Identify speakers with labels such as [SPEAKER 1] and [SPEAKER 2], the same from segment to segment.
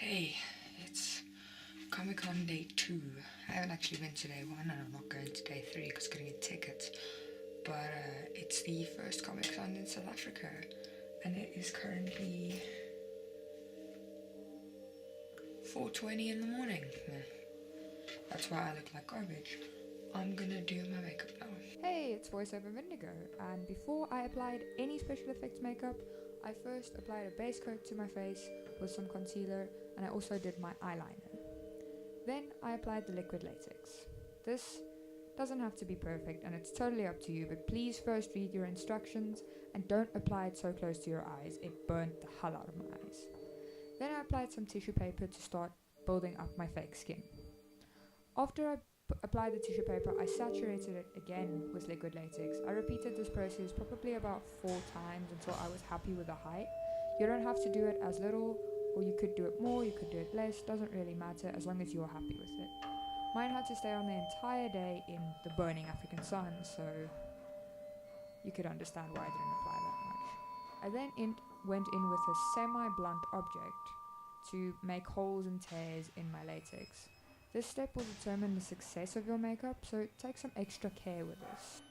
[SPEAKER 1] Hey, it's Comic Con day 2. I haven't actually been to day 1 and I'm not going to day 3 because I'm going to get tickets. But it's the first Comic Con in South Africa and it is currently 4:20 in the morning. That's why I look like garbage. I'm gonna do my makeup now.
[SPEAKER 2] Hey, it's voiceover Vindigo, and before I applied any special effects makeup, I first applied a base coat to my face with some concealer, and I also did my eyeliner. Then I applied the liquid latex. This doesn't have to be perfect and it's totally up to you, but please first read your instructions and don't apply it so close to your eyes. It burnt the hell out of my eyes. Then I applied some tissue paper to start building up my fake skin. After I applied the tissue paper, I saturated it again with liquid latex. I repeated this process probably about 4 times until I was happy with the height. You don't have to do it as little, or you could do it more, you could do it less, doesn't really matter as long as you're happy with it. Mine had to stay on the entire day in the burning African sun, so you could understand why I didn't apply that much. I then went in with a semi-blunt object to make holes and tears in my latex. This step will determine the success of your makeup, so take some extra care with this.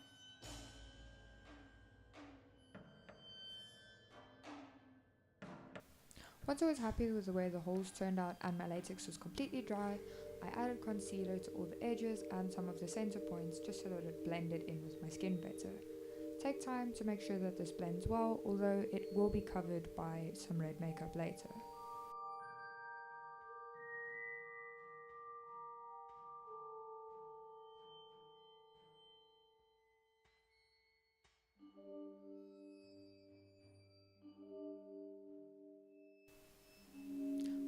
[SPEAKER 2] Once I was happy with the way the holes turned out and my latex was completely dry, I added concealer to all the edges and some of the center points just so that it blended in with my skin better. Take time to make sure that this blends well, although it will be covered by some red makeup later.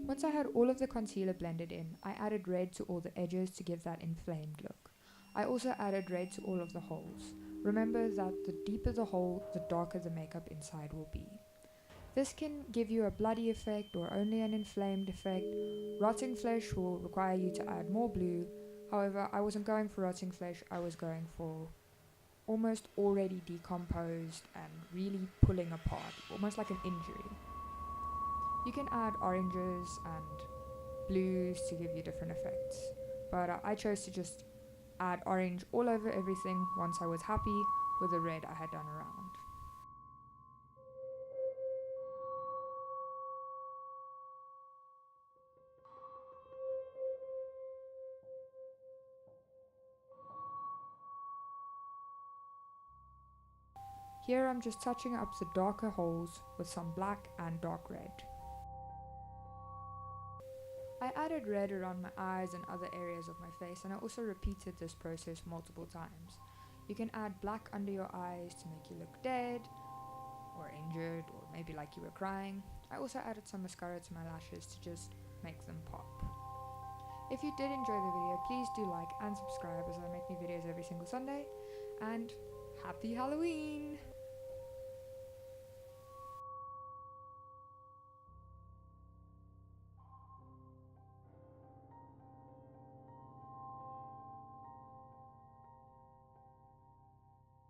[SPEAKER 2] Once I had all of the concealer blended in, I added red to all the edges to give that inflamed look. I also added red to all of the holes. Remember that the deeper the hole, the darker the makeup inside will be. This can give you a bloody effect or only an inflamed effect. Rotting flesh will require you to add more blue. However, I wasn't going for rotting flesh, I was going for almost already decomposed and really pulling apart, almost like an injury. You can add oranges and blues to give you different effects, but I chose to just add orange all over everything once I was happy with the red I had done around. Here I'm just touching up the darker holes with some black and dark red. I added red around my eyes and other areas of my face, and I also repeated this process multiple times. You can add black under your eyes to make you look dead, or injured, or maybe like you were crying. I also added some mascara to my lashes to just make them pop. If you did enjoy the video, please do like and subscribe as I make new videos every single Sunday, and happy Halloween!